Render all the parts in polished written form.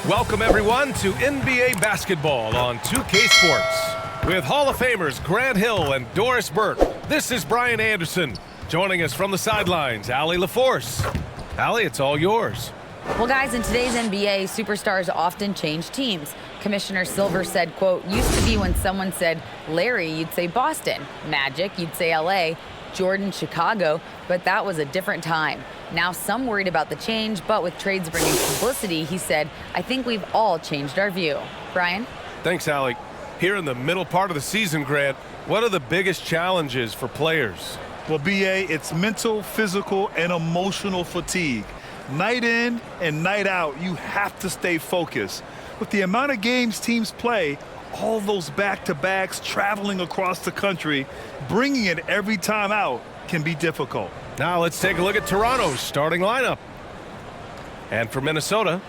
Welcome, everyone, to NBA basketball on 2K Sports. With Hall of Famers Grant Hill and Doris Burke, this is Brian Anderson. Joining us from the sidelines, Allie LaForce. Allie, it's all yours. Well, guys, in today's NBA, superstars often change teams. Commissioner Silver said, quote, used to be when someone said Larry, you'd say Boston. Magic, you'd say LA. Jordan, Chicago, but that was a different time. Now some worried about the change, but with trades bringing publicity, he said, I think we've all changed our view. Brian? Thanks, Allie. Here in the middle part of the season, Grant, what are the biggest challenges for players? Well, BA, it's mental, physical, and emotional fatigue. Night in and night out, you have to stay focused. With the amount of games teams play, all those back-to-backs, traveling across the country, bringing it every time out can be difficult. Now let's take a look at Toronto's starting lineup. And for Minnesota.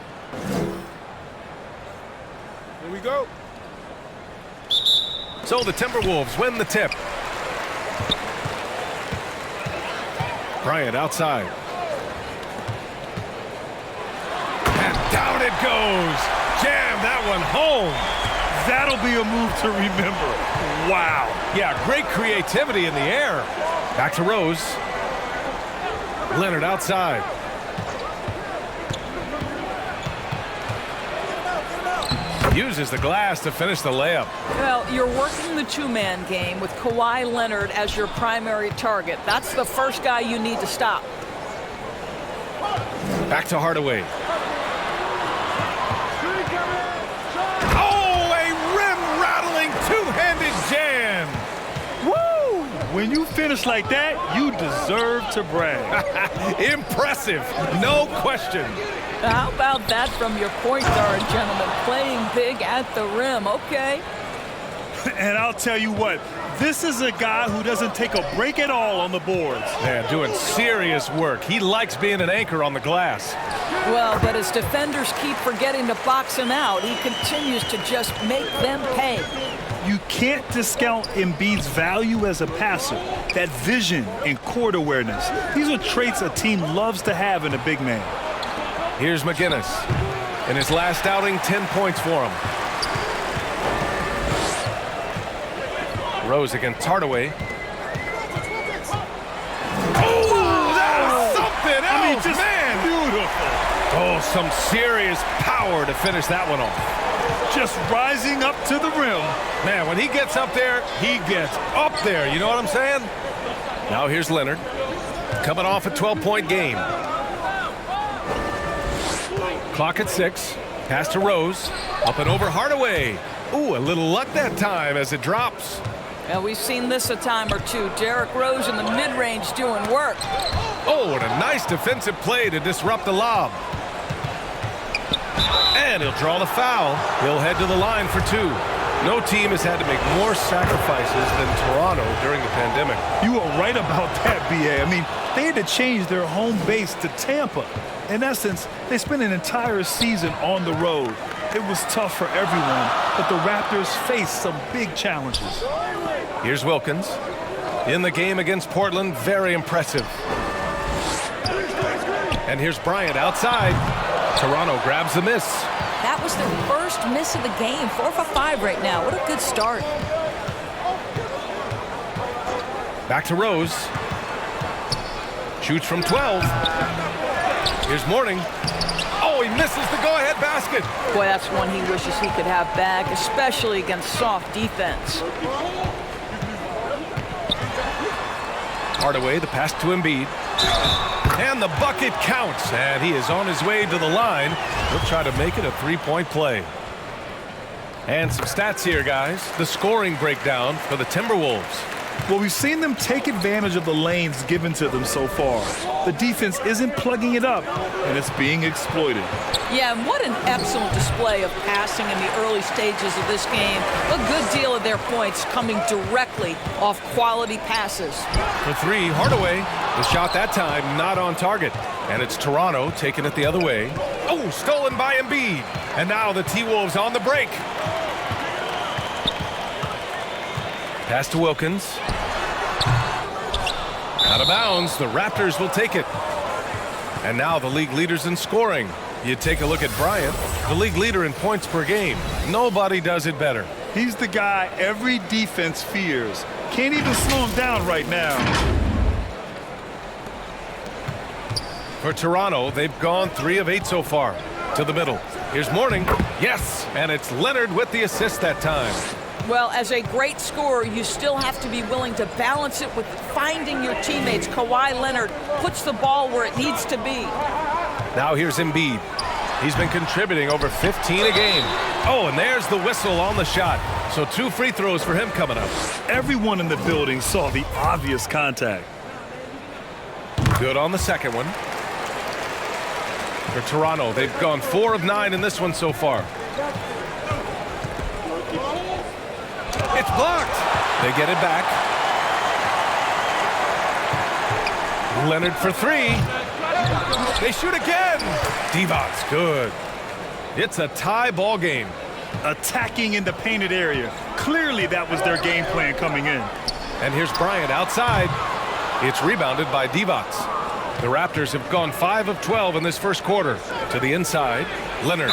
Here we go. So the Timberwolves win the tip. Bryant outside. And down it goes. Jam that one home. That'll be a move to remember. Wow. Yeah, great creativity in the air. Back to Rose. Leonard outside. Uses the glass to finish the layup. Well, you're working the two-man game with Kawhi Leonard as your primary target. That's the first guy you need to stop. Back to Hardaway. Oh, a rim-rattling two-handed jam. Woo! When you finish like that, you deserve to brag. Impressive, no question. How about that from your point guard, gentlemen? Playing big at the rim, okay. And I'll tell you what, this is a guy who doesn't take a break at all on the boards. Man, doing serious work. He likes being an anchor on the glass. Well, but as defenders keep forgetting to box him out, he continues to just make them pay. You can't discount Embiid's value as a passer. That vision and court awareness. These are traits a team loves to have in a big man. Here's McGinnis. In his last outing, 10 points for him. Rose against Hardaway. Oh, that's something else, just man! Beautiful. Oh, some serious power to finish that one off. Just rising up to the rim. Man, when he gets up there, he gets up there. You know what I'm saying? Now here's Leonard. Coming off a 12-point game. Clock at 6. Pass to Rose. Up and over Hardaway. Ooh, a little luck that time as it drops. And we've seen this a time or two. Derrick Rose in the mid-range doing work. Oh, and a nice defensive play to disrupt the lob. And he'll draw the foul. He'll head to the line for 2. No team has had to make more sacrifices than Toronto during the pandemic. You are right about that, BA. I mean, they had to change their home base to Tampa. In essence, they spent an entire season on the road. It was tough for everyone, but the Raptors faced some big challenges. Here's Wilkins. In the game against Portland, very impressive. And here's Bryant outside. Toronto grabs the miss. That was their first miss of the game. 4 for 5 right now. What a good start. Back to Rose. Shoots from 12. Here's Mourning. Oh, he misses the go-ahead basket. Boy, that's one he wishes he could have back, especially against soft defense. Hardaway, the pass to Embiid. And the bucket counts, and he is on his way to the line. He'll try to make it a three-point play. And some stats here, guys. The scoring breakdown for the Timberwolves. Well, we've seen them take advantage of the lanes given to them so far. The defense isn't plugging it up, and it's being exploited. Yeah, and what an excellent display of passing in the early stages of this game. A good deal of their points coming directly off quality passes. For 3, Hardaway. The shot that time not on target. And it's Toronto taking it the other way. Oh, stolen by Embiid. And now the T-Wolves on the break. Pass to Wilkins. Out of bounds. The Raptors will take it. And now the league leaders in scoring. You take a look at Bryant, the league leader in points per game. Nobody does it better. He's the guy every defense fears. Can't even slow him down right now. For Toronto, they've gone 3 of 8 so far. To the middle. Here's Mourning. Yes, and it's Leonard with the assist that time. Well, as a great scorer, you still have to be willing to balance it with finding your teammates. Kawhi Leonard puts the ball where it needs to be. Now here's Embiid. He's been contributing over 15 a game. Oh, and there's the whistle on the shot. So 2 free throws for him coming up. Everyone in the building saw the obvious contact. Good on the second one. For Toronto, they've gone 4 of 9 in this one so far. It's blocked. They get it back. Leonard for 3. They shoot again. Divac, good. It's a tie ball game. Attacking in the painted area. Clearly that was their game plan coming in. And here's Bryant outside. It's rebounded by Divac. The Raptors have gone 5 of 12 in this first quarter. To the inside, Leonard.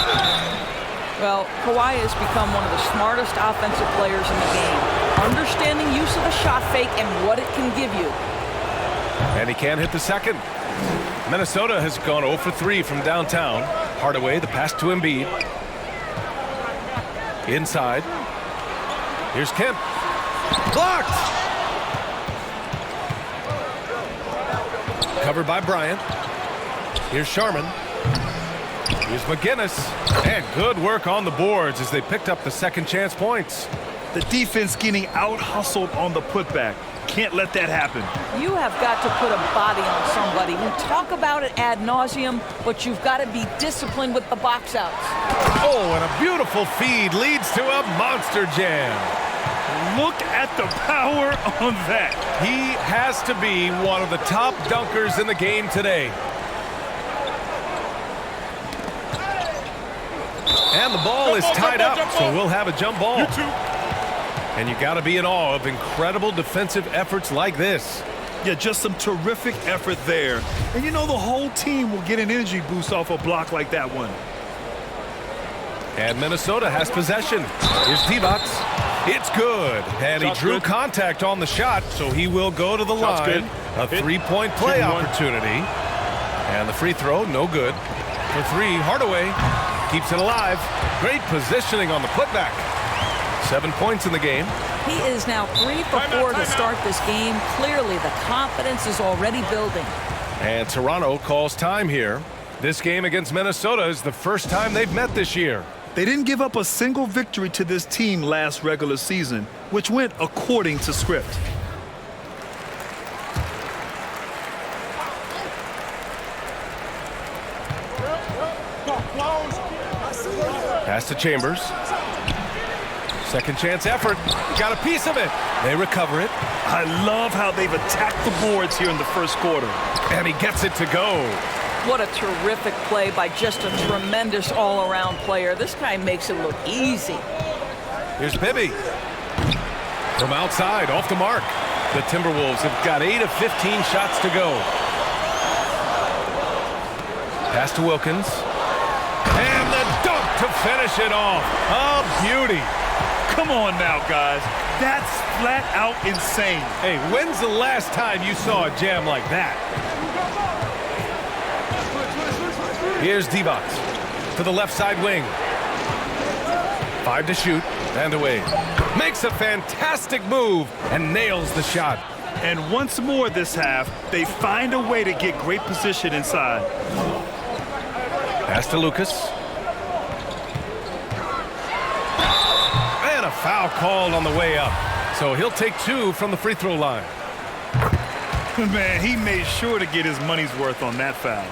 Well, Kawhi has become one of the smartest offensive players in the game. Understanding use of the shot fake and what it can give you. And he can't hit the second. Minnesota has gone 0 for 3 from downtown. Hardaway, the pass to Embiid. Inside. Here's Kemp. Blocked! Covered by Bryant. Here's Sharman. Here's McGinnis. And good work on the boards as they picked up the second chance points. The defense getting out-hustled on the putback. Can't let that happen. You have got to put a body on somebody. We talk about it ad nauseum, but you've got to be disciplined with the box outs. Oh, and a beautiful feed leads to a monster jam. Look at the power on that. He has to be one of the top dunkers in the game today. And the ball is tied up, so we'll have a jump ball. And you got to be in awe of incredible defensive efforts like this. Yeah, just some terrific effort there. And you know the whole team will get an energy boost off a block like that one. And Minnesota has possession. Here's Divac. It's good. And he drew contact on the shot, so he will go to the line. A 3-point play opportunity. And the free throw, no good. For 3, Hardaway keeps it alive. Great positioning on the putback. 7 points in the game. He is now 3 for 4 to start this game. Clearly, the confidence is already building. And Toronto calls time here. This game against Minnesota is the first time they've met this year. They didn't give up a single victory to this team last regular season, which went according to script. Pass to Chambers. Second chance effort. Got a piece of it. They recover it. I love how they've attacked the boards here in the first quarter. And he gets it to go. What a terrific play by just a tremendous all-around player. This guy makes it look easy. Here's Bibby. From outside, off the mark. The Timberwolves have got 8 of 15 shots to go. Pass to Wilkins. And the dunk to finish it off. A beauty. Come on now, guys. That's flat out insane. Hey, when's the last time you saw a jam like that? Here's Divac to the left side wing. 5 to shoot and away. Makes a fantastic move and nails the shot. And once more this half, they find a way to get great position inside. Pass to Lucas. And a foul called on the way up. So he'll take 2 from the free throw line. Man, he made sure to get his money's worth on that foul.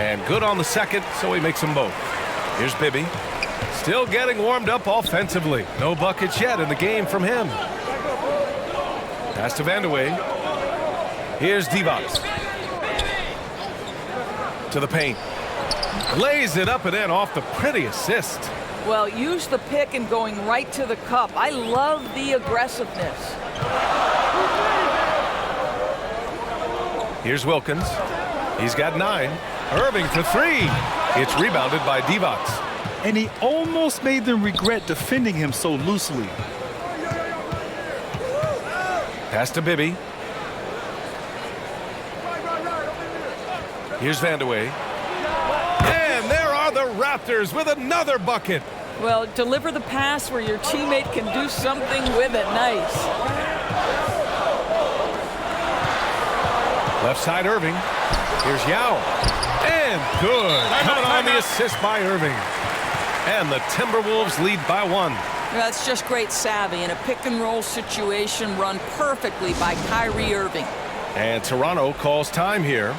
And good on the second, so he makes them both. Here's Bibby. Still getting warmed up offensively. No buckets yet in the game from him. Pass to Hardaway. Here's Divac. To the paint. Lays it up and in off the pretty assist. Well, use the pick and going right to the cup. I love the aggressiveness. Here's Wilkins. He's got 9. Irving for 3. It's rebounded by Divac. And he almost made them regret defending him so loosely. Pass to Bibby. Here's Hardaway. And there are the Raptors with another bucket. Well, deliver the pass where your teammate can do something with it. Nice. Left side Irving. Here's Yao. And good. Coming on the assist by Irving. And the Timberwolves lead by 1. That's just great savvy in a pick-and-roll situation run perfectly by Kyrie Irving. And Toronto calls time here.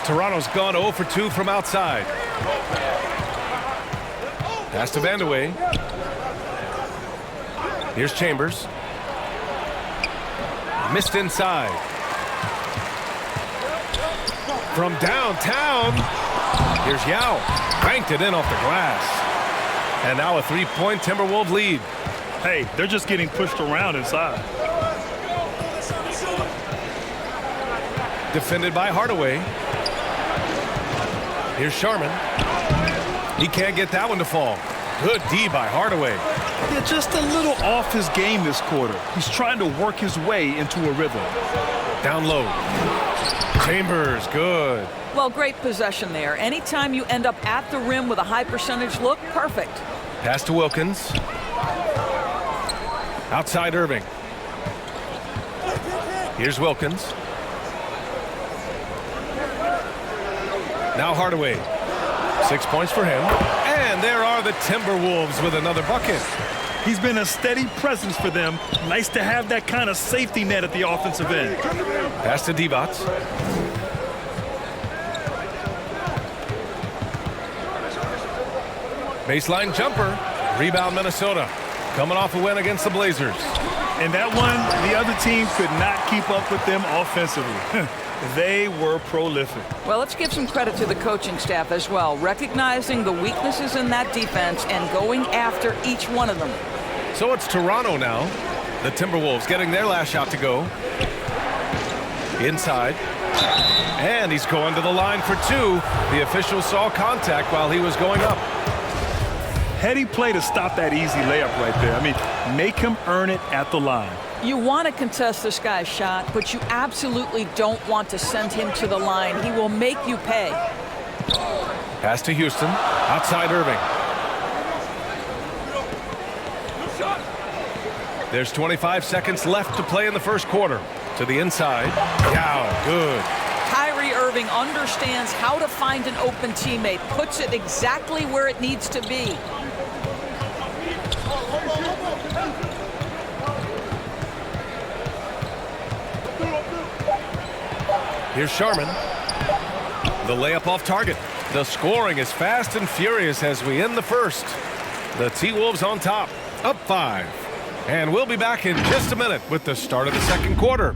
Toronto's gone 0 for 2 from outside. Pass to Hardaway. Here's Chambers. Missed inside. From downtown, here's Yao. Banked it in off the glass. And now a 3-point Timberwolves lead. Hey, they're just getting pushed around inside. Defended by Hardaway. Here's Sharman. He can't get that one to fall. Good D by Hardaway. Yeah, just a little off his game this quarter. He's trying to work his way into a rhythm. Down low. Chambers, good. Well, great possession there. Anytime you end up at the rim with a high percentage look, perfect. Pass to Wilkins. Outside Irving. Here's Wilkins. Now Hardaway. 6 points for him. And there are the Timberwolves with another bucket. He's been a steady presence for them. Nice to have that kind of safety net at the offensive end. Pass to Divac. Baseline jumper. Rebound Minnesota. Coming off a win against the Blazers. And that one, the other team could not keep up with them offensively. They were prolific. Well, let's give some credit to the coaching staff as well, recognizing the weaknesses in that defense and going after each one of them. So it's Toronto now. The Timberwolves getting their last shot to go. Inside. And he's going to the line for 2. The official saw contact while he was going up. Heady play to stop that easy layup right there. I mean, make him earn it at the line. You want to contest this guy's shot, but you absolutely don't want to send him to the line. He will make you pay. Pass to Houston. Outside Irving. There's 25 seconds left to play in the first quarter. To the inside. Yao, good. Kyrie Irving understands how to find an open teammate, puts it exactly where it needs to be. Here's Sharman. The layup off target. The scoring is fast and furious as we end the first. The T-Wolves on top, up 5. And we'll be back in just a minute with the start of the second quarter.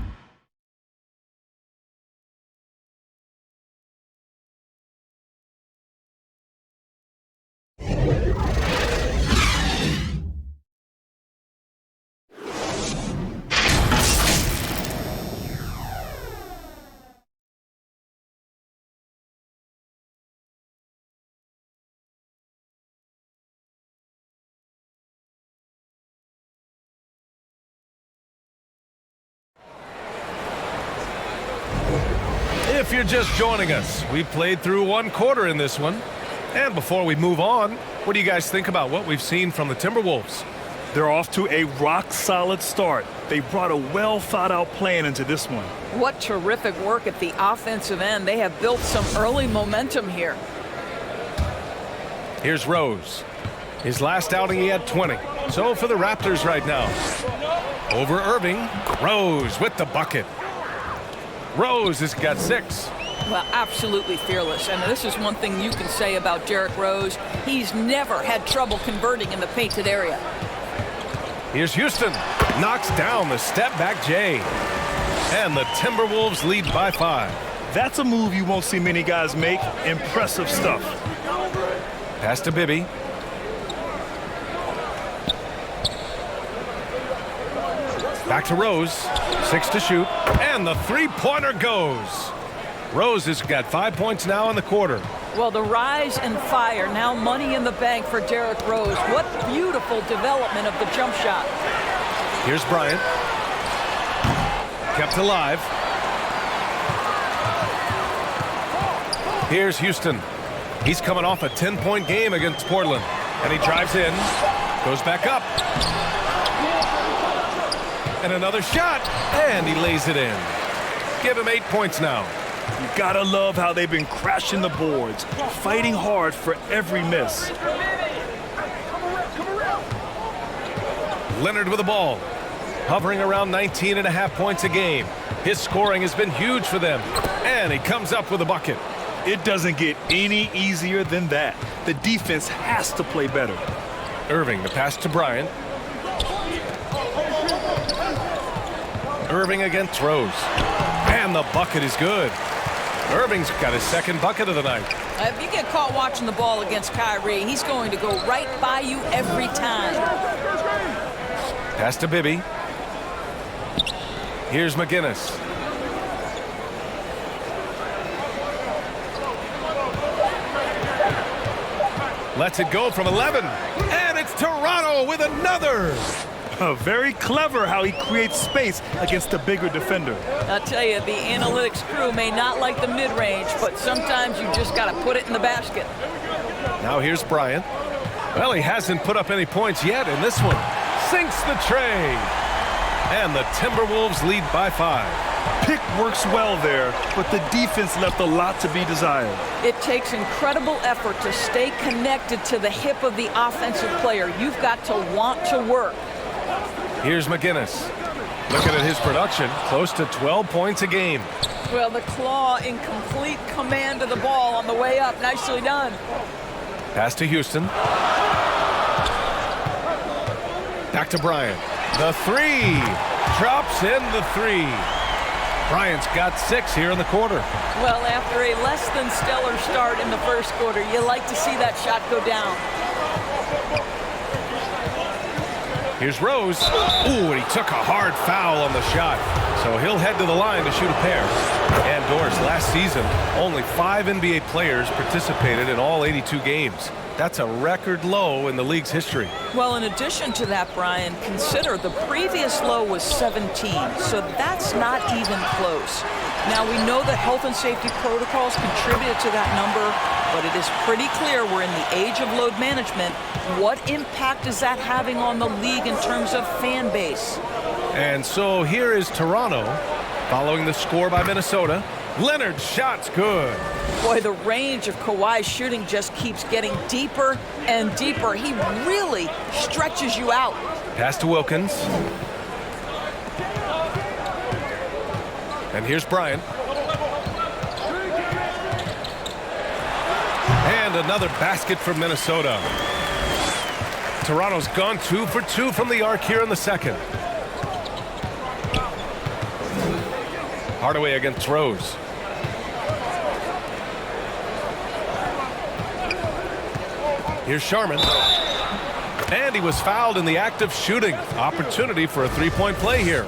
If you're just joining us, we played through one quarter in this one. And before we move on, what do you guys think about what we've seen from the Timberwolves? They're off to a rock-solid start. They brought a well-thought-out plan into this one. What terrific work at the offensive end. They have built some early momentum here. Here's Rose. His last outing, he had 20. So for the Raptors right now. Over Irving. Rose with the bucket. Rose has got 6. Well, absolutely fearless. And this is one thing you can say about Derrick Rose. He's never had trouble converting in the painted area. Here's Houston. Knocks down the step-back J. And the Timberwolves lead by 5. That's a move you won't see many guys make. Impressive stuff. Pass to Bibby. Back to Rose. 6 to shoot. And the three-pointer goes. Rose has got 5 points now in the quarter. Well, the rise and fire, now money in the bank for Derrick Rose. What beautiful development of the jump shot. Here's Bryant. Kept alive. Here's Houston. He's coming off a 10-point game against Portland. And he drives in. Goes back up. And another shot. And he lays it in. Give him 8 points now. You gotta love how they've been crashing the boards, fighting hard for every miss. Leonard with the ball. Hovering around 19.5 points a game. His scoring has been huge for them. And he comes up with a bucket. It doesn't get any easier than that. The defense has to play better. Irving, the pass to Bryant. Irving against Rose. And the bucket is good. Irving's got his second bucket of the night. If you get caught watching the ball against Kyrie, he's going to go right by you every time. Pass to Bibby. Here's McGinnis. Lets it go from 11. And it's Toronto with another. Very clever how he creates space against a bigger defender. I'll tell you, the analytics crew may not like the mid-range, but sometimes you just got to put it in the basket. Now here's Bryant. Well, he hasn't put up any points yet in this one. Sinks the tray. And the Timberwolves lead by 5. Pick works well there, but the defense left a lot to be desired. It takes incredible effort to stay connected to the hip of the offensive player. You've got to want to work. Here's McGinnis. Looking at his production, close to 12 points a game. Well, the claw in complete command of the ball on the way up. Nicely done. Pass to Houston. Back to Bryant. The three. Drops in the three. Bryant's got 6 here in the quarter. Well, after a less than stellar start in the first quarter, you like to see that shot go down. Here's Rose. Ooh, and he took a hard foul on the shot. So he'll head to the line to shoot a pair. And Doris, last season, only 5 NBA players participated in all 82 games. That's a record low in the league's history. Well, in addition to that, Brian, consider the previous low was 17, so that's not even close. Now, we know that health and safety protocols contributed to that number, but it is pretty clear we're in the age of load management. What impact is that having on the league in terms of fan base? And so here is Toronto following the score by Minnesota. Leonard's shot's good. Boy, the range of Kawhi's shooting just keeps getting deeper and deeper. He really stretches you out. Pass to Wilkins. And here's Bryant. And another basket from Minnesota. Toronto's gone 2 for 2 from the arc here in the second. Hardaway against Rose. Here's Sharman. And he was fouled in the act of shooting. Opportunity for a three-point play here.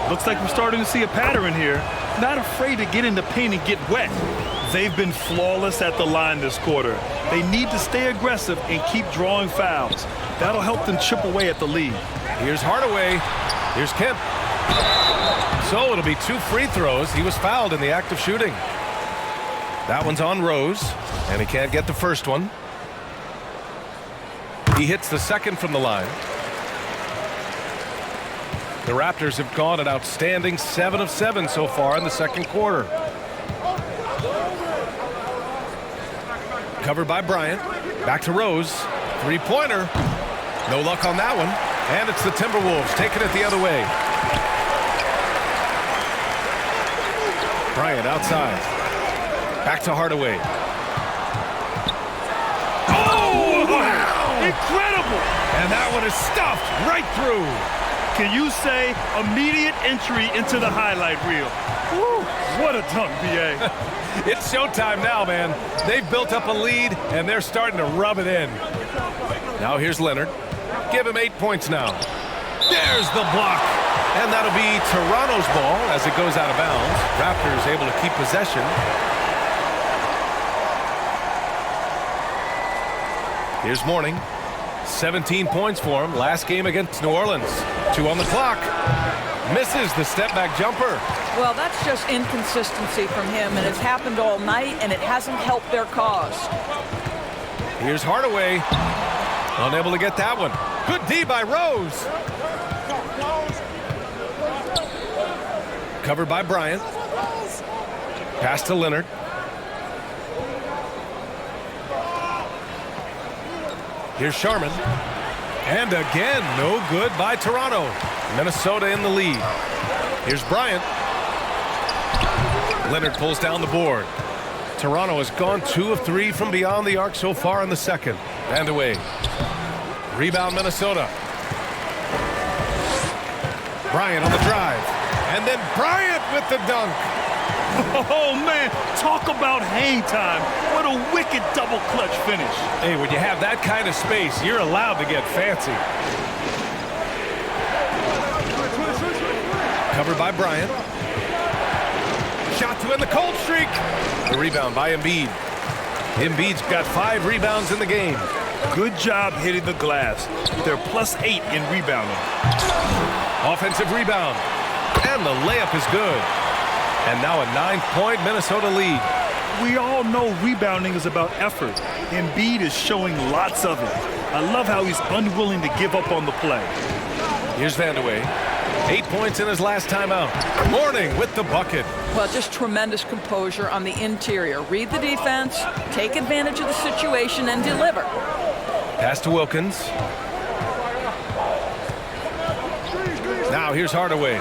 Looks like we're starting to see a pattern here. Not afraid to get in the paint and get wet. They've been flawless at the line this quarter. They need to stay aggressive and keep drawing fouls. That'll help them chip away at the lead. Here's Hardaway. Here's Kemp. So it'll be 2 free throws. He was fouled in the act of shooting. That one's on Rose, and he can't get the first one. He hits the second from the line. The Raptors have gone an outstanding 7 of 7 so far in the second quarter. Covered by Bryant. Back to Rose. Three-pointer. No luck on that one. And it's the Timberwolves taking it the other way. Bryant outside. Back to Hardaway. Oh, wow! Incredible! And that one is stuffed right through. Can you say immediate entry into the highlight reel? Woo, what a dunk, B.A. It's showtime now, man. They've built up a lead, and they're starting to rub it in. Now here's Leonard. Give him 8 points now. There's the block. And that'll be Toronto's ball as it goes out of bounds. Raptors able to keep possession. Here's Mourning. 17 points for him. Last game against New Orleans. 2 on the clock. Misses the step-back jumper. Well, that's just inconsistency from him, and it's happened all night, and it hasn't helped their cause. Here's Hardaway. Unable to get that one. Good D by Rose. Covered by Bryant. Pass to Leonard. Here's Sharman. And again, no good by Toronto. Minnesota in the lead. Here's Bryant. Leonard pulls down the board. Toronto has gone 2 of 3 from beyond the arc so far in the second. And away. Rebound Minnesota. Bryant on the drive. And then Bryant with the dunk. Oh, man, talk about hang time. What a wicked double clutch finish. Hey, when you have that kind of space, you're allowed to get fancy. Covered by Bryant. Shot to end the cold streak. The rebound by Embiid. Embiid's got 5 rebounds in the game. Good job hitting the glass. They're +8 in rebounding. Offensive rebound. And the layup is good. And now a 9-point Minnesota lead. We all know rebounding is about effort. Embiid is showing lots of it. I love how he's unwilling to give up on the play. Here's Hardaway. 8 points in his last timeout. Mourning with the bucket. Well, just tremendous composure on the interior. Read the defense, take advantage of the situation, and deliver. Pass to Wilkins. Now here's Hardaway.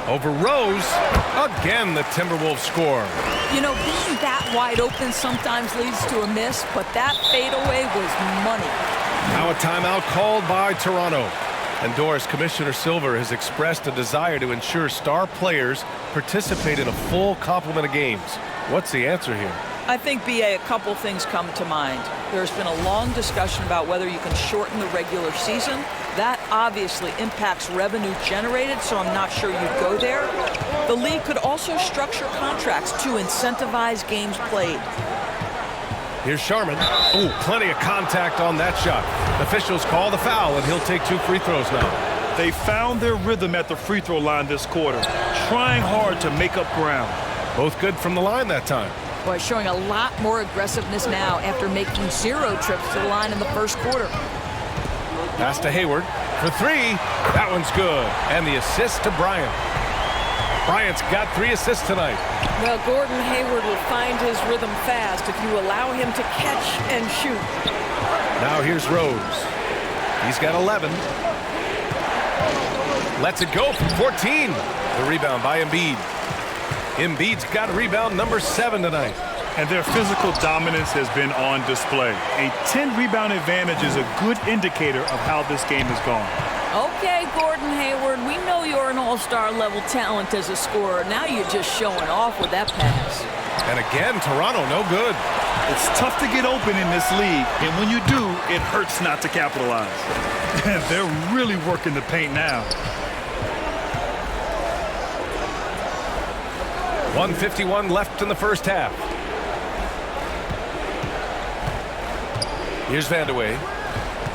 Over Rose. Again, the Timberwolves score. You know, being that wide open sometimes leads to a miss, but that fadeaway was money. Now a timeout called by Toronto. And Doris, Commissioner Silver has expressed a desire to ensure star players participate in a full complement of games. What's the answer here? I think, B.A., a couple things come to mind. There's been a long discussion about whether you can shorten the regular season. That obviously impacts revenue generated, so I'm not sure you'd go there. The league could also structure contracts to incentivize games played. Here's Sharman. Oh, plenty of contact on that shot. Officials call the foul, and he'll take 2 free throws now. They found their rhythm at the free throw line this quarter, trying hard to make up ground. Both good from the line that time. Boy, showing a lot more aggressiveness now after making 0 trips to the line in the first quarter. Pass to Hayward for 3. That one's good. And the assist to Bryant. Bryant's got 3 assists tonight. Well, Gordon Hayward will find his rhythm fast if you allow him to catch and shoot. Now here's Rose. He's got 11. Lets it go from 14. The rebound by Embiid. Embiid's got rebound number 7 tonight. And their physical dominance has been on display. A 10-rebound advantage is a good indicator of how this game has gone. Okay, Gordon Hayward, we know you're an all-star level talent as a scorer. Now you're just showing off with that pass. And again, Toronto no good. It's tough to get open in this league, and when you do, it hurts not to capitalize. They're really working the paint now. 1:51 left in the first half. Here's Hardaway.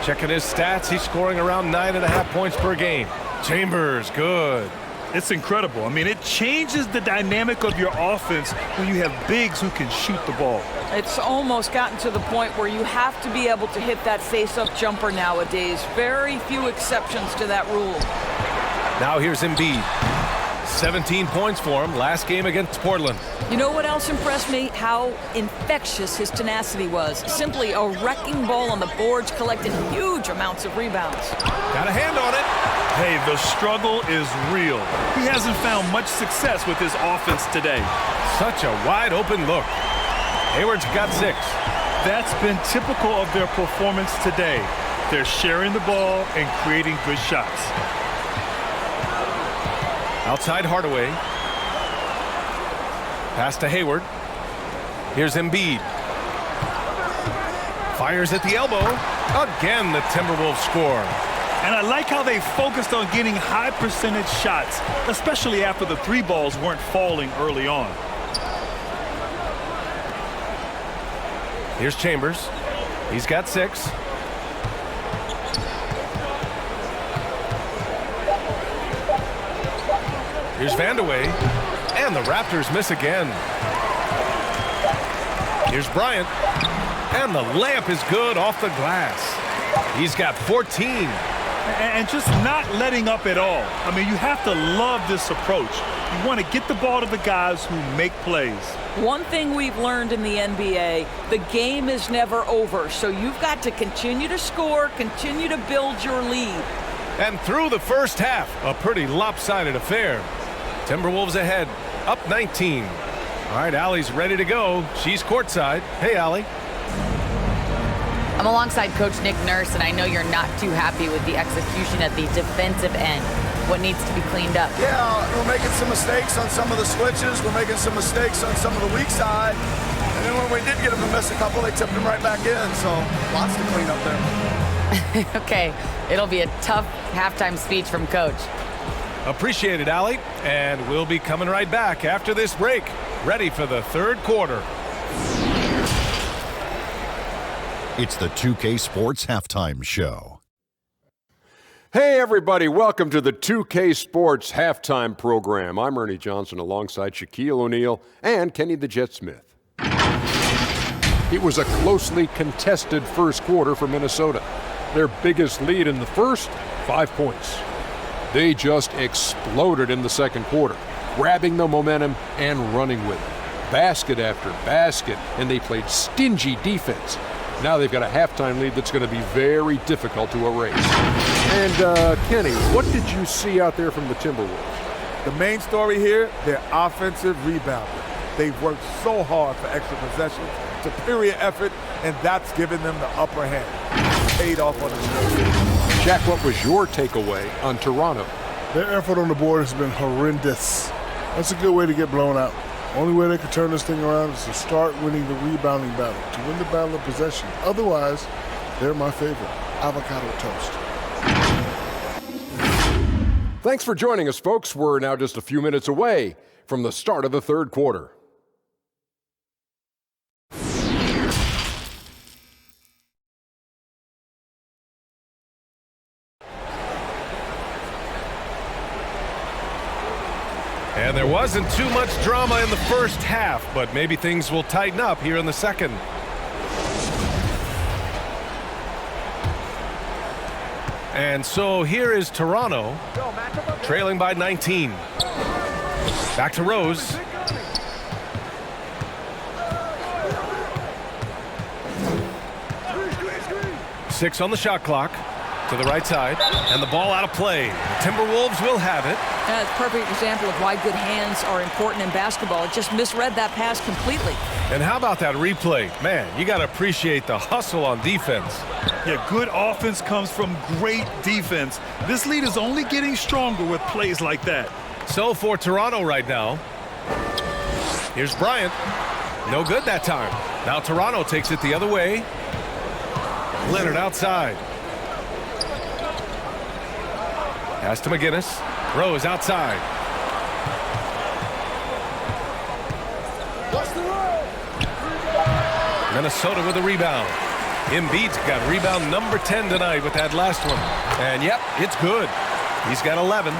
Checking his stats, he's scoring around 9.5 points per game. Chambers, good. It's incredible. I mean, it changes the dynamic of your offense when you have bigs who can shoot the ball. It's almost gotten to the point where you have to be able to hit that face-up jumper nowadays. Very few exceptions to that rule. Now here's Embiid. 17 points for him last game against Portland. You know what else impressed me? How infectious his tenacity was. Simply a wrecking ball on the boards, collecting huge amounts of rebounds. Got a hand on it. Hey, the struggle is real. He hasn't found much success with his offense today. Such a wide open look. Hayward's got 6. That's been typical of their performance today. They're sharing the ball and creating good shots. Outside Hardaway. Pass to Hayward. Here's Embiid. Fires at the elbow. Again, the Timberwolves score. And I like how they focused on getting high percentage shots, especially after the three balls weren't falling early on. Here's Chambers. He's got 6. Here's Hardaway. And the Raptors miss again. Here's Bryant. And the layup is good off the glass. He's got 14. And just not letting up at all. I mean, you have to love this approach. You want to get the ball to the guys who make plays. One thing we've learned in the NBA, the game is never over. So you've got to continue to score, continue to build your lead. And through the first half, a pretty lopsided affair. Timberwolves ahead, up 19. All right, Allie's ready to go. She's courtside. Hey, Allie. I'm alongside Coach Nick Nurse, and I know you're not too happy with the execution at the defensive end. What needs to be cleaned up? Yeah, we're making some mistakes on some of the switches. We're making some mistakes on some of the weak side. And then when we did get them to miss a couple, they tipped them right back in. So lots to clean up there. Okay, it'll be a tough halftime speech from Coach. Appreciate it, Allie. And we'll be coming right back after this break. Ready for the third quarter. It's the 2K Sports Halftime Show. Hey, everybody. Welcome to the 2K Sports Halftime Program. I'm Ernie Johnson alongside Shaquille O'Neal and Kenny the Jet Smith. It was a closely contested first quarter for Minnesota. Their biggest lead in the first, 5 points. They just exploded in the second quarter, grabbing the momentum and running with it. Basket after basket, and they played stingy defense. Now they've got a halftime lead that's going to be very difficult to erase. And, Kenny, what did you see out there from the Timberwolves? The main story here, their offensive rebounding. They've worked so hard for extra possessions, superior effort, and that's given them the upper hand. Paid off on the show. Jack, what was your takeaway on Toronto? Their effort on the board has been horrendous. That's a good way to get blown out. Only way they can turn this thing around is to start winning the rebounding battle, to win the battle of possession. Otherwise, they're my favorite. Avocado toast. Thanks for joining us, folks. We're now just a few minutes away from the start of the third quarter. And there wasn't too much drama in the first half, but maybe things will tighten up here in the second. And so here is Toronto, trailing by 19. Back to Rose. Six on the shot clock. To the right side, and the ball out of play. The Timberwolves will have it. That's a perfect example of why good hands are important in basketball. It just misread that pass completely. And how about that replay? Man, you got to appreciate the hustle on defense. Yeah, good offense comes from great defense. This lead is only getting stronger with plays like that. So for Toronto right now, here's Bryant. No good that time. Now Toronto takes it the other way. Leonard outside. Pass to McGinnis. Rose outside. Minnesota with a rebound. Embiid's got rebound number 10 tonight with that last one. And yep, it's good. He's got 11.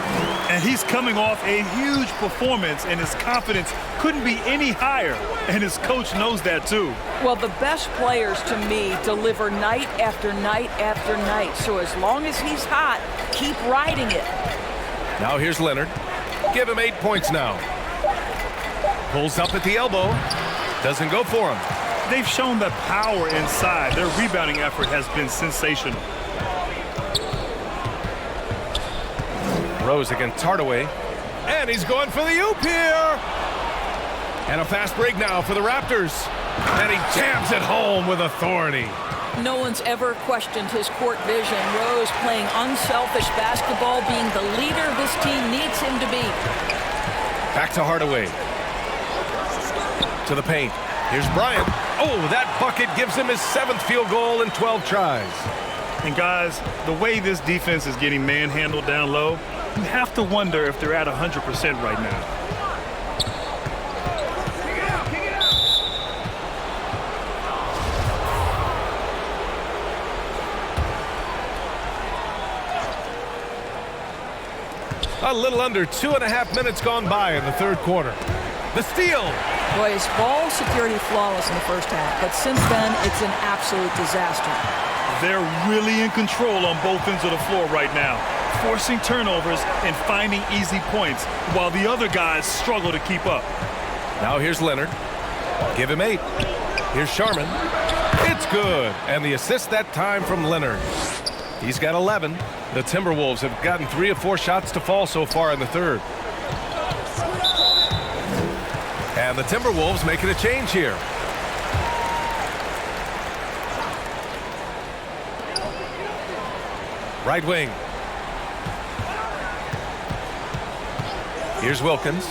And he's coming off a huge performance, and his confidence couldn't be any higher. And his coach knows that too. Well, the best players to me deliver night after night after night. So as long as he's hot, keep riding it. Now here's Leonard. Give him 8 points now. Pulls up at the elbow. Doesn't go for him. They've shown the power inside. Their rebounding effort has been sensational. Rose against Hardaway. And he's going for the oop here. And a fast break now for the Raptors. And he jams it home with authority. No one's ever questioned his court vision. Rose playing unselfish basketball, being the leader this team needs him to be. Back to Hardaway. To the paint. Here's Bryant. Oh, that bucket gives him his 7th field goal in 12 tries. And guys, the way this defense is getting manhandled down low, you have to wonder if they're at 100% right now. A little under 2.5 minutes gone by in the third quarter. The steal. Boy, his ball security flawless in the first half, but since then, it's an absolute disaster. They're really in control on both ends of the floor right now, forcing turnovers and finding easy points, while the other guys struggle to keep up. Now here's Leonard. Give him 8. Here's Sharman. It's good. And the assist that time from Leonard. He's got 11. The Timberwolves have gotten 3 of 4 shots to fall so far in the third. And the Timberwolves making a change here. Right wing. Here's Wilkins.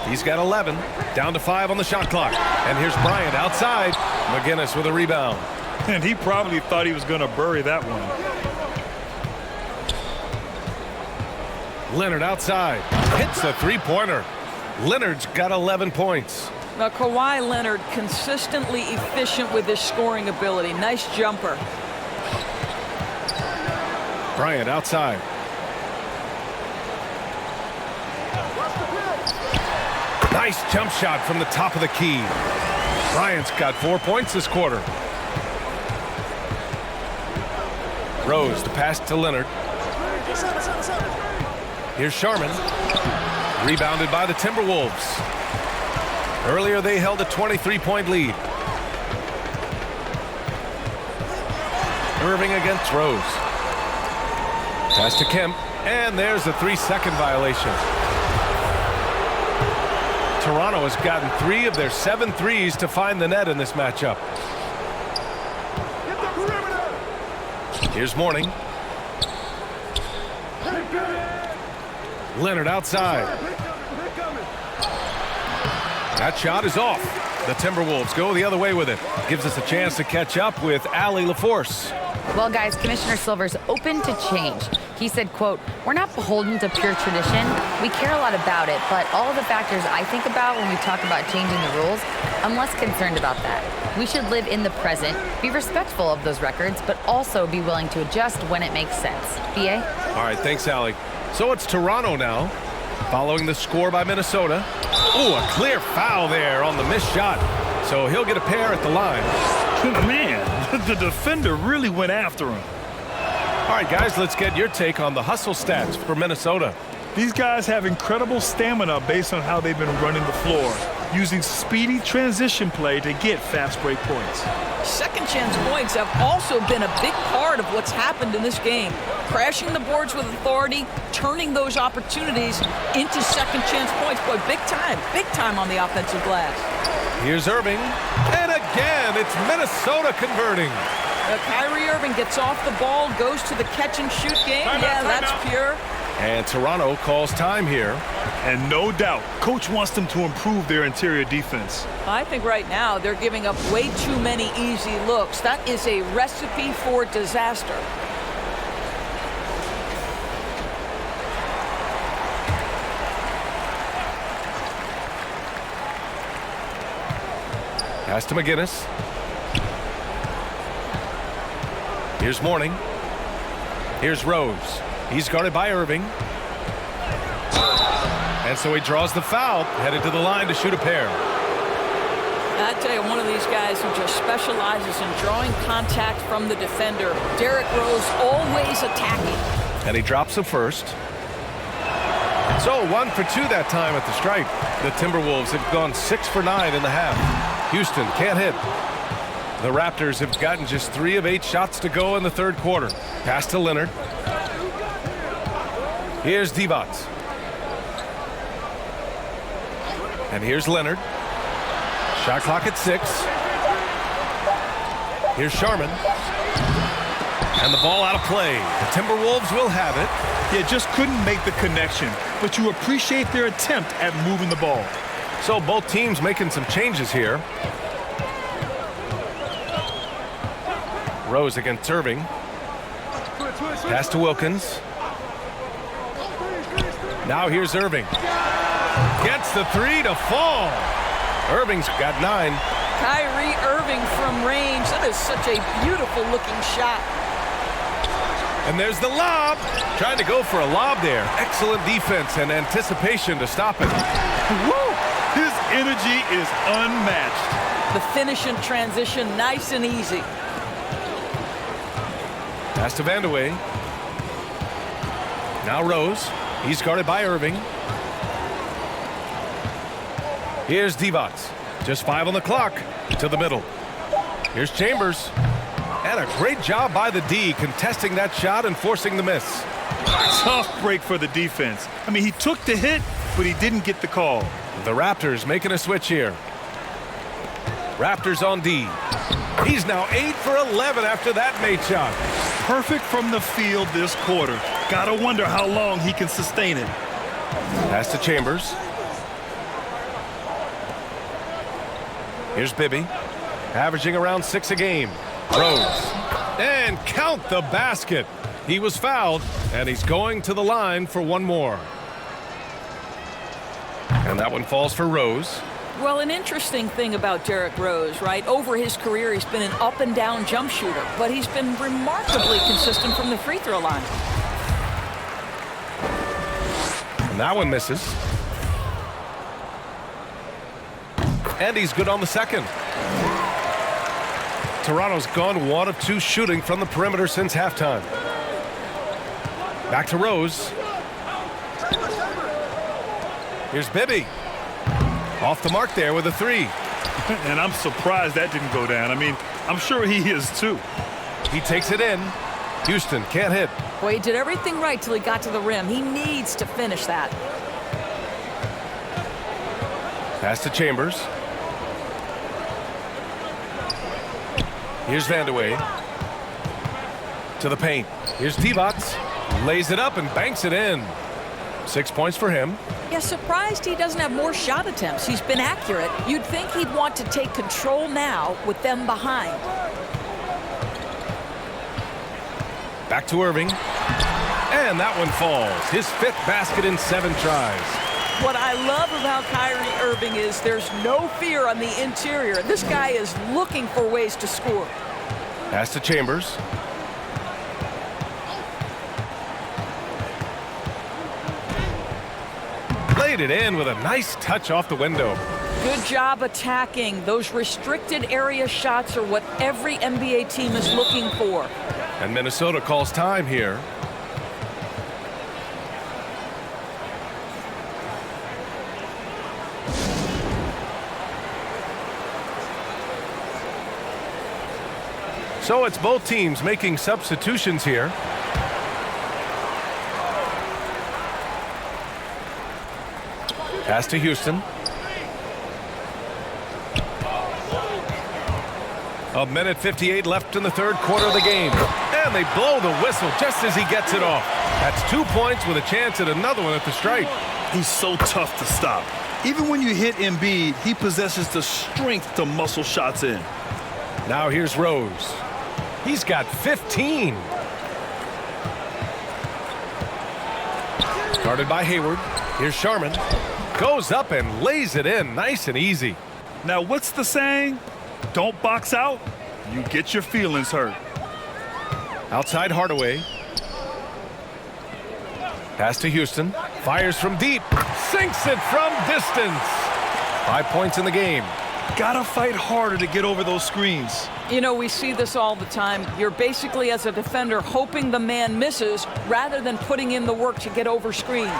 He's got 11. Down to 5 on the shot clock. And here's Bryant outside. McGinnis with a rebound. And he probably thought he was going to bury that one. Leonard outside. Hits a three-pointer. Leonard's got 11 points. Now, Kawhi Leonard consistently efficient with his scoring ability. Nice jumper. Bryant outside. Nice jump shot from the top of the key. Bryant's got 4 points this quarter. Rose, the pass to Leonard. Here's Sharman. Rebounded by the Timberwolves. Earlier they held a 23-point lead. Irving against Rose. Pass to Kemp, and there's a 3-second violation. Toronto has gotten 3 of their 7 threes to find the net in this matchup. Here's Mourning. Leonard outside. That shot is off. The Timberwolves go the other way with it. Gives us a chance to catch up with Allie LaForce. Well, guys, Commissioner Silver's open to change. He said, quote, "We're not beholden to pure tradition. We care a lot about it, but all of the factors I think about when we talk about changing the rules, I'm less concerned about that. We should live in the present, be respectful of those records, but also be willing to adjust when it makes sense." BA? All right, thanks, Allie. So it's Toronto now, following the score by Minnesota. Ooh, a clear foul there on the missed shot. So he'll get a pair at the line. Man, the defender really went after him. All right, guys, let's get your take on the hustle stats for Minnesota. These guys have incredible stamina based on how they've been running the floor, using speedy transition play to get fast break points. Second chance points have also been a big part of what's happened in this game. Crashing the boards with authority, turning those opportunities into second chance points. Boy, big time on the offensive glass. Here's Irving, and again, it's Minnesota converting. Kyrie Irving gets off the ball, goes to the catch and shoot game. That's pure. And Toronto calls time here. And no doubt, coach wants them to improve their interior defense. I think right now they're giving up way too many easy looks. That is a recipe for disaster. Pass to McGinnis. Here's Mourning. Here's Rose. He's guarded by Irving. And so he draws the foul, headed to the line to shoot a pair. I tell you, one of these guys who just specializes in drawing contact from the defender. Derrick Rose always attacking. And he drops the first. So 1 for 2 that time at the stripe. The Timberwolves have gone 6 for 9 in the half. Houston can't hit. The Raptors have gotten just 3 of 8 shots to go in the third quarter. Pass to Leonard. Here's Divac. And here's Leonard. Shot clock at 6. Here's Sharman. And the ball out of play. The Timberwolves will have it. Yeah, just couldn't make the connection, but you appreciate their attempt at moving the ball. So both teams making some changes here. Rose against Irving. Pass to Wilkins. Now here's Irving. Gets the three to fall. Irving's got 9. Kyrie Irving from range. That is such a beautiful looking shot. And there's the lob. Trying to go for a lob there. Excellent defense and anticipation to stop it. Woo! His energy is unmatched. The finish in transition, nice and easy. Pass to Hardaway. Now Rose. He's guarded by Irving. Here's Divac. Just 5 on the clock. To the middle. Here's Chambers. And a great job by the D contesting that shot and forcing the miss. Tough break for the defense. I mean, he took the hit, but he didn't get the call. The Raptors making a switch here. Raptors on D. He's now 8 for 11 after that made shot. Perfect from the field this quarter. Gotta wonder how long he can sustain it. Pass to Chambers. Here's Bibby, averaging around 6 a game. Rose. And count the basket. He was fouled, and he's going to the line for one more. And that one falls for Rose. Well, an interesting thing about Derrick Rose, right? Over his career, he's been an up and down jump shooter, but he's been remarkably consistent from the free throw line. And that one misses. And he's good on the second. Toronto's gone 1 of 2 shooting from the perimeter since halftime. Back to Rose. Here's Bibby. Off the mark there with a 3. And I'm surprised that didn't go down. I mean, I'm sure he is too. He takes it in. Houston can't hit. Well, he did everything right till he got to the rim. He needs to finish that. Pass to Chambers. Here's Hardaway. To the paint. Here's Divac. Lays it up and banks it in. 6 points for him. Yeah, surprised he doesn't have more shot attempts. He's been accurate. You'd think he'd want to take control now with them behind. Back to Irving. And that one falls. His 5th basket in 7 tries. What I love about Kyrie Irving is there's no fear on the interior. This guy is looking for ways to score. Pass to Chambers. Laid it in with a nice touch off the window. Good job attacking. Those restricted area shots are what every NBA team is looking for. And Minnesota calls time here. So it's both teams making substitutions here. Pass to Houston. A minute 58 left in the 3rd quarter of the game. And they blow the whistle just as he gets it off. That's 2 points with a chance at another one at the stripe. He's so tough to stop. Even when you hit Embiid, he possesses the strength to muscle shots in. Now here's Rose. He's got 15. Guarded by Hayward. Here's Sharman. Goes up and lays it in nice and easy. Now, what's the saying? Don't box out, you get your feelings hurt. Outside Hardaway. Pass to Houston. Fires from deep. Sinks it from distance. 5 points in the game. Gotta fight harder to get over those screens. You know, we see this all the time. You're basically, as a defender, hoping the man misses rather than putting in the work to get over screens.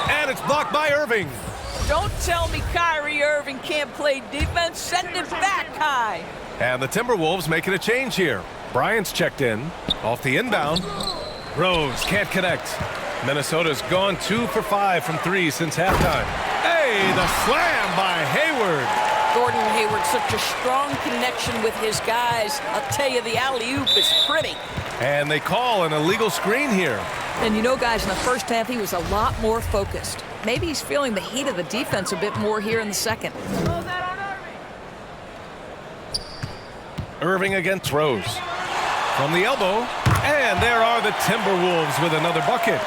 And it's blocked by Irving. Don't tell me Kyrie Irving can't play defense. Send it back, Kai. And the Timberwolves making a change here. Bryant's checked in. Off the inbound. Rose can't connect. Minnesota's gone 2 for 5 from 3 since halftime. Hey, the slam by Hayward. Gordon Hayward, such a strong connection with his guys. I'll tell you, the alley-oop is pretty. And they call an illegal screen here. And you know, guys, in the first half, he was a lot more focused. Maybe he's feeling the heat of the defense a bit more here in the second. Irving against Rose. From the elbow. And And there are the Timberwolves with another bucket.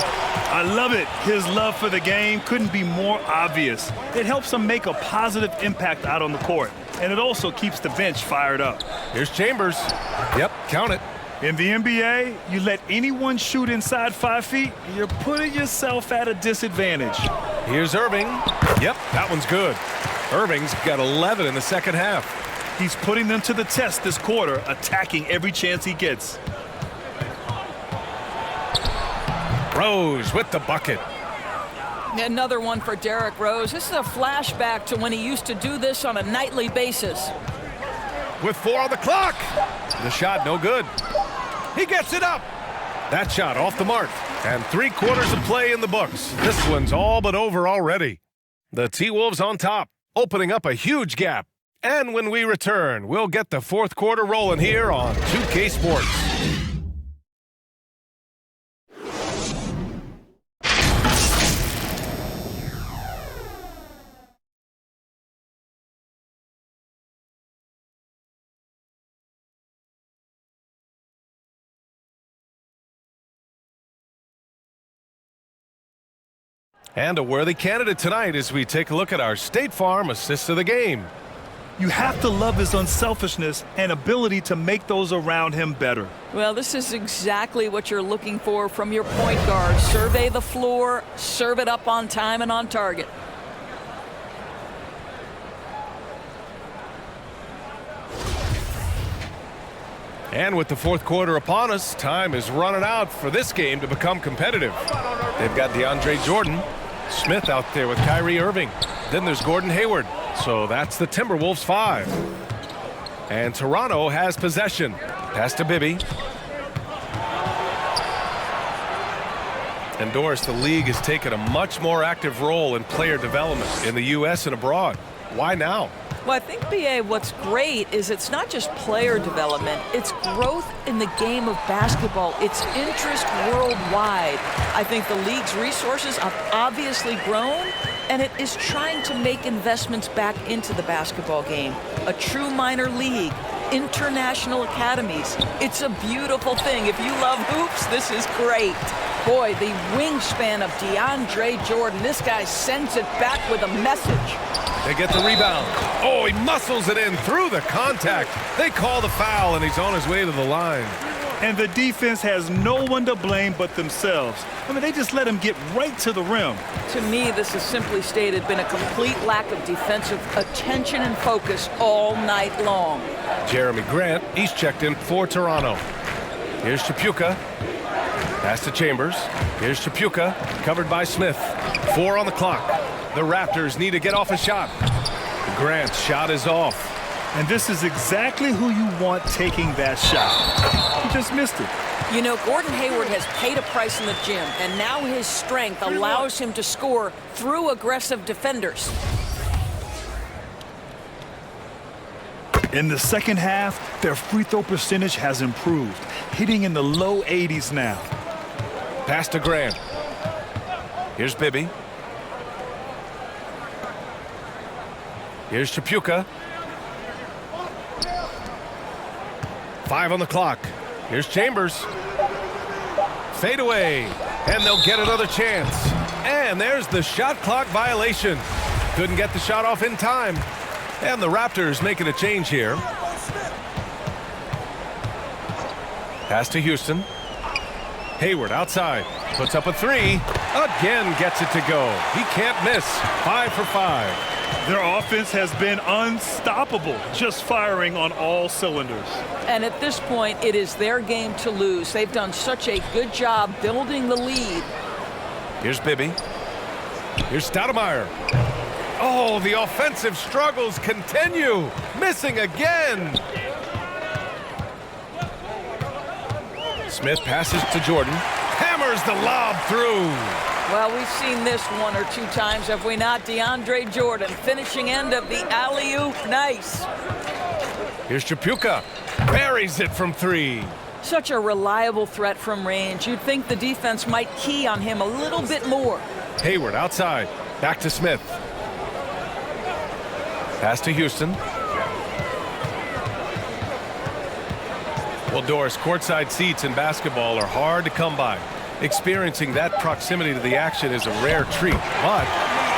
I love it. His love for the game couldn't be more obvious. It helps him make a positive impact out on the court, and it also keeps the bench fired up. Here's Chambers. Yep, count it. In the NBA, you let anyone shoot inside 5 feet, you're putting yourself at a disadvantage. Here's Irving. Yep, that one's good. Irving's got 11 in the second half. He's putting them to the test this quarter, attacking every chance he gets. Rose with the bucket. Another one for Derrick Rose. This is a flashback to when he used to do this on a nightly basis. With 4 on the clock. The shot no good. He gets it up. That shot off the mark. And 3 quarters of play in the books. This one's all but over already. The T-Wolves on top, opening up a huge gap. And when we return, we'll get the fourth quarter rolling here on 2K Sports. And a worthy candidate tonight as we take a look at our State Farm assist of the game. You have to love his unselfishness and ability to make those around him better. Well, this is exactly what you're looking for from your point guard. Survey the floor, serve it up on time and on target. And with the fourth quarter upon us, time is running out for this game to become competitive. They've got DeAndre Jordan, Smith out there with Kyrie Irving. Then there's Gordon Hayward. So that's the Timberwolves 5. And Toronto has possession. Pass to Bibby. And Doris, the league has taken a much more active role in player development in the U.S. and abroad. Why now? Well, I think, B.A., what's great is it's not just player development. It's growth in the game of basketball. It's interest worldwide. I think the league's resources have obviously grown, and it is trying to make investments back into the basketball game. A true minor league, international academies. It's a beautiful thing. If you love hoops, this is great. Boy, the wingspan of DeAndre Jordan. This guy sends it back with a message. They get the rebound. Oh, he muscles it in through the contact. They call the foul, and he's on his way to the line. And the defense has no one to blame but themselves. I mean, they just let him get right to the rim. To me, this has simply stated been a complete lack of defensive attention and focus all night long. Jeremy Grant, he's checked in for Toronto. Here's Chapuka. Pass to Chambers. Here's Chapuka, covered by Smith. 4 on the clock. The Raptors need to get off a shot. Grant's shot is off. And this is exactly who you want taking that shot. He just missed it. You know, Gordon Hayward has paid a price in the gym, and now his strength allows him to score through aggressive defenders. In the second half, their free throw percentage has improved, hitting in the low 80s now. Pass to Grant. Here's Bibby. Here's Chapuka. 5 on the clock. Here's Chambers. Fade away. And they'll get another chance. And there's the shot clock violation. Couldn't get the shot off in time. And the Raptors making a change here. Pass to Houston. Hayward outside. Puts up a 3. Again gets it to go. He can't miss. 5 for 5. Their offense has been unstoppable, just firing on all cylinders. And at this point, it is their game to lose. They've done such a good job building the lead. Here's Bibby. Here's Stoudemire. Oh, the offensive struggles continue. Missing again. Smith passes to Jordan. Hammers the lob through. Well, we've seen this 1 or 2 times, have we not? DeAndre Jordan, finishing end of the alley-oop. Nice. Here's Chapuka. Buries it from 3. Such a reliable threat from range. You'd think the defense might key on him a little bit more. Hayward outside. Back to Smith. Pass to Houston. Well, Doris, courtside seats in basketball are hard to come by. Experiencing that proximity to the action is a rare treat, but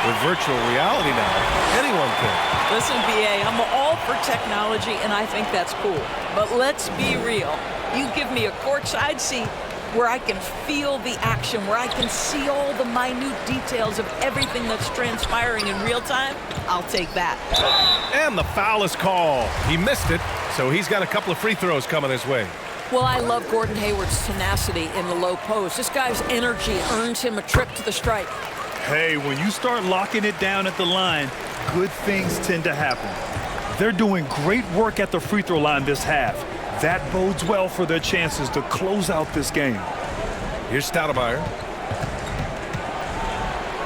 with virtual reality now, anyone can. Listen, BA, I'm all for technology, and I think that's cool. But let's be real. You give me a courtside seat where I can feel the action, where I can see all the minute details of everything that's transpiring in real time, I'll take that. And the foul is called. He missed it, so he's got a couple of free throws coming his way. Well, I love Gordon Hayward's tenacity in the low post. This guy's energy earns him a trip to the stripe. Hey, when you start locking it down at the line, good things tend to happen. They're doing great work at the free throw line this half. That bodes well for their chances to close out this game. Here's Stoudemire.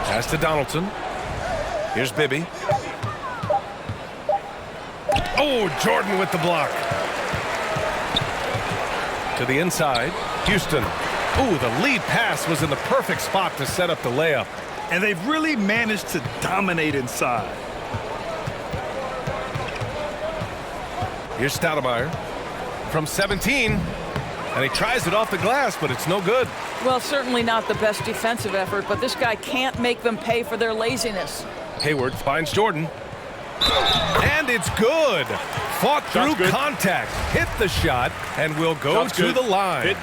Pass to Donaldson. Here's Bibby. Oh, Jordan with the block. To the inside, Houston. Ooh, the lead pass was in the perfect spot to set up the layup. And they've really managed to dominate inside. Here's Stoudemire from 17. And he tries it off the glass, but it's no good. Well, certainly not the best defensive effort, but this guy can't make them pay for their laziness. Hayward finds Jordan. And it's good. Fought through contact, hit the shot, and will go to the line. Hit.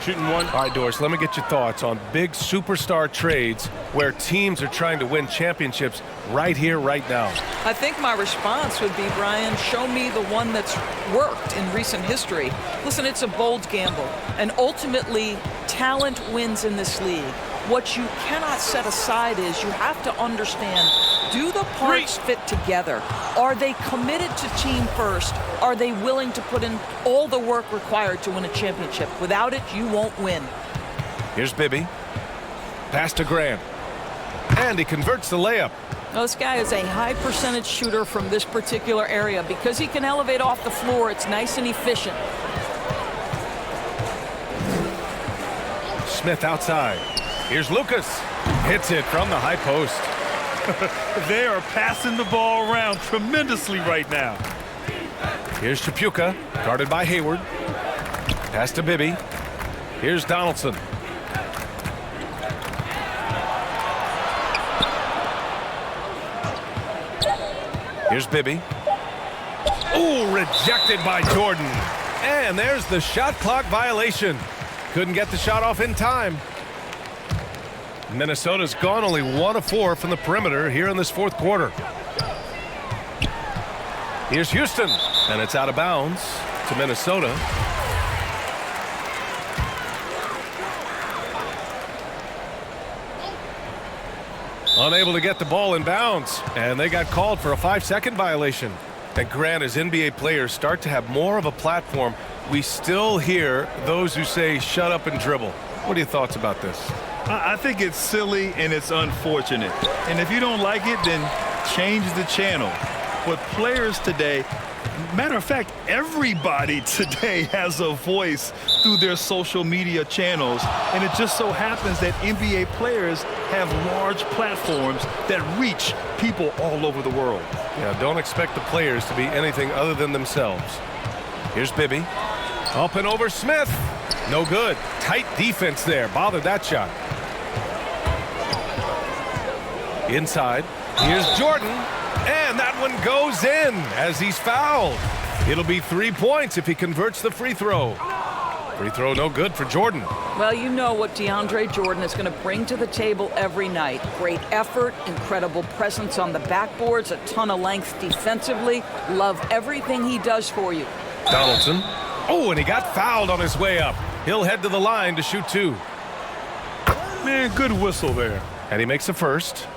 Shooting one. All right, Doris, let me get your thoughts on big superstar trades where teams are trying to win championships right here, right now. I think my response would be, Brian, show me the one that's worked in recent history. Listen, it's a bold gamble, and ultimately, talent wins in this league. What you cannot set aside is you have to understand, do the parts fit together? Are they committed to team first? Are they willing to put in all the work required to win a championship? Without it, you won't win. Here's Bibby. Pass to Grant. And he converts the layup. Now, this guy is a high percentage shooter from this particular area. Because he can elevate off the floor, it's nice and efficient. Smith outside. Here's Lucas. Hits it from the high post. They are passing the ball around tremendously right now. Here's Chapuka, guarded by Hayward. Pass to Bibby. Here's Donaldson. Here's Bibby. Ooh, rejected by Jordan. And there's the shot clock violation. Couldn't get the shot off in time. Minnesota's gone only 1 of 4 from the perimeter here in this fourth quarter. Here's Houston, and it's out of bounds to Minnesota. Unable to get the ball in bounds, and they got called for a 5-second violation. And Grant, as NBA players start to have more of a platform, we still hear those who say shut up and dribble. What are your thoughts about this? I think it's silly and it's unfortunate. And if you don't like it, then change the channel. But players today, matter of fact, everybody today has a voice through their social media channels. And it just so happens that NBA players have large platforms that reach people all over the world. Yeah, don't expect the players to be anything other than themselves. Here's Bibby. Up and over Smith. No good. Tight defense there. Bothered that shot. Inside. Here's Jordan. And that one goes in as he's fouled. It'll be 3 points if he converts the free throw. Free throw no good for Jordan. Well, you know what DeAndre Jordan is going to bring to the table every night. Great effort, incredible presence on the backboards, a ton of length defensively. Love everything he does for you. Donaldson. Oh, and he got fouled on his way up. He'll head to the line to shoot 2. Man, good whistle there. And he makes the first.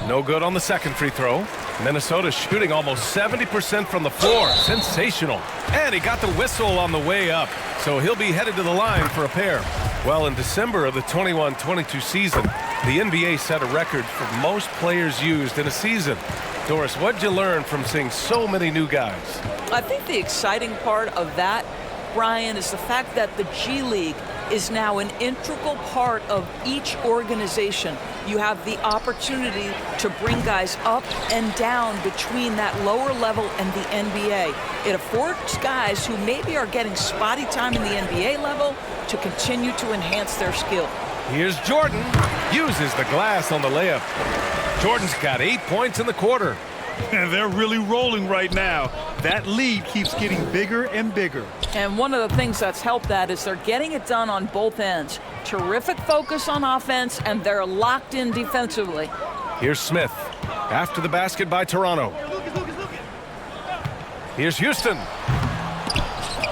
No good on the second free throw. Minnesota shooting almost 70% from the floor. Sensational. And he got the whistle on the way up. So he'll be headed to the line for a pair. Well, in December of the 21-22 season, the NBA set a record for most players used in a season. Doris, what'd you learn from seeing so many new guys? I think the exciting part of that, Brian, is the fact that the G League is now an integral part of each organization. you have the opportunity to bring guys up and down between that lower level and the NBA. It affords guys who maybe are getting spotty time in the NBA level to continue to enhance their skill. Here's Jordan. Uses the glass on the layup. Jordan's got 8 points in the quarter. And they're really rolling right now. That lead keeps getting bigger and bigger. And one of the things that's helped that is they're getting it done on both ends. Terrific focus on offense, and they're locked in defensively. Here's Smith. After the basket by Toronto. Here's Houston.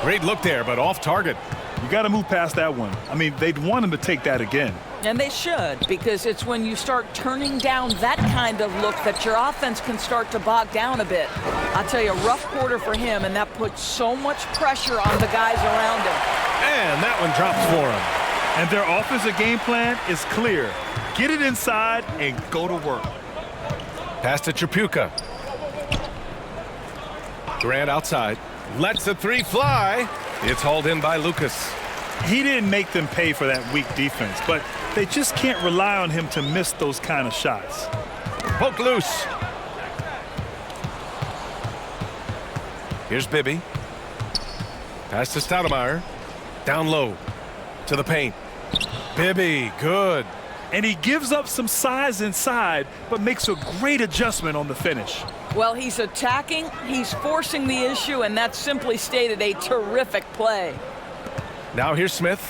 Great look there, but off target. You got to move past that one. I mean, they'd want him to take that again. And they should, because it's when you start turning down that kind of look that your offense can start to bog down a bit. I'll tell you, a rough quarter for him, and that puts so much pressure on the guys around him. And that one drops for him. And their offensive game plan is clear. Get it inside and go to work. Pass to Tripucka. Durant outside. Lets the three fly. It's hauled in by Lucas. He didn't make them pay for that weak defense, but they just can't rely on him to miss those kind of shots. Poke loose. Here's Bibby. Pass to Stoudemire. Down low to the paint. Bibby, good. And he gives up some size inside, but makes a great adjustment on the finish. Well, he's attacking, he's forcing the issue, and that's simply stated a terrific play. Now here's Smith.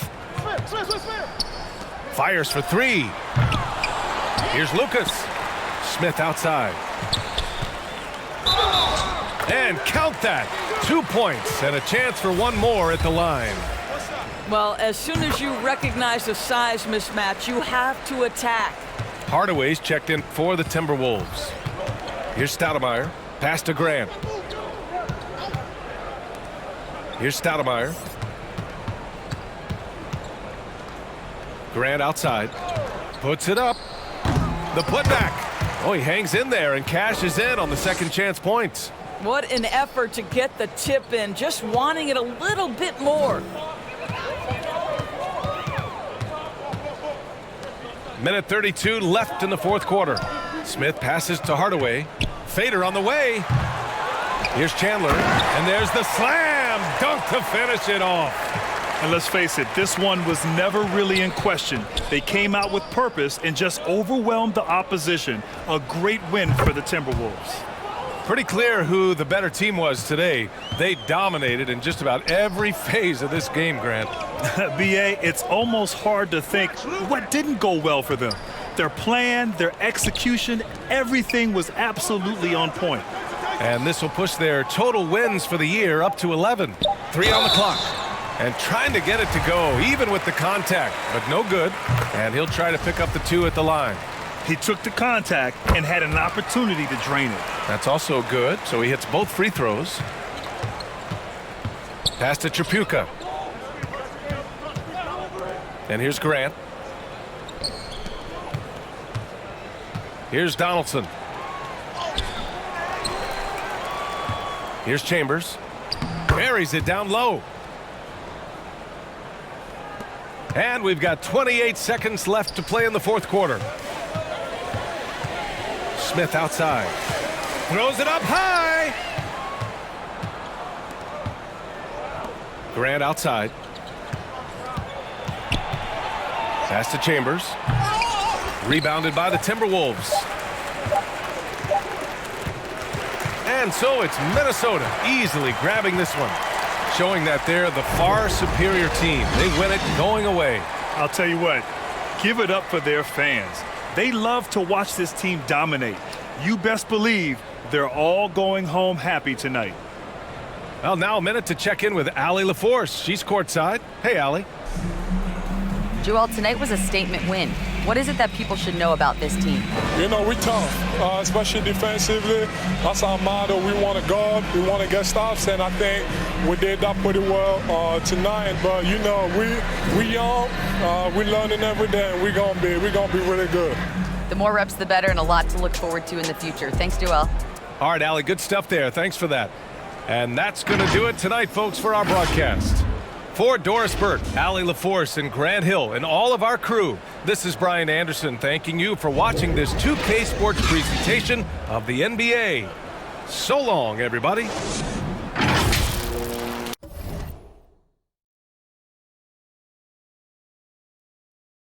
Fires for three. Here's Lucas. Smith outside. And count that. 2 points and a chance for one more at the line. Well, as soon as you recognize the size mismatch, you have to attack. Hardaway's checked in for the Timberwolves. Here's Stoudemire. Pass to Grant. Here's Stoudemire. Grant outside. Puts it up. The putback. Oh, he hangs in there and cashes in on the second chance points. What an effort to get the tip in, just wanting it a little bit more. Minute 32 left in the fourth quarter. Smith passes to Hardaway. Fader on the way. Here's Chandler. And there's the slam dunk to finish it off. And let's face it, this one was never really in question. They came out with purpose and just overwhelmed the opposition. A great win for the Timberwolves. Pretty clear who the better team was today. They dominated in just about every phase of this game, Grant. B.A., it's almost hard to think what didn't go well for them. Their plan, their execution, everything was absolutely on point. And this will push their total wins for the year up to 11. 3 on the clock. And trying to get it to go, even with the contact, but no good. And he'll try to pick up the 2 at the line. He took the contact and had an opportunity to drain it. That's also good, so he hits both free throws. Pass to Tripucka. And here's Grant. Here's Donaldson. Here's Chambers. Buries it down low. And we've got 28 seconds left to play in the fourth quarter. Smith outside. Throws it up high. Grant outside. Pass to Chambers. Rebounded by the Timberwolves. And so it's Minnesota easily grabbing this one, showing that they're the far superior team. They win it going away. I'll tell you what, give it up for their fans. They love to watch this team dominate. You best believe they're all going home happy tonight. Well, now a minute to check in with Allie LaForce. She's courtside. Hey, Allie. Joel, tonight was a statement win. What is it that people should know about this team? You know, we're tough, especially defensively. That's our motto. We want to guard, we want to get stops, and I think we did that pretty well tonight. But you know, we young, we're learning every day, and we're gonna be really good. The more reps, the better, and a lot to look forward to in the future. Thanks, Joel. All right, Allie, good stuff there. Thanks for that. And that's going to do it tonight, folks, for our broadcast. For Doris Burke, Allie LaForce, and Grant Hill, and all of our crew, this is Brian Anderson thanking you for watching this 2K Sports presentation of the NBA. So long, everybody.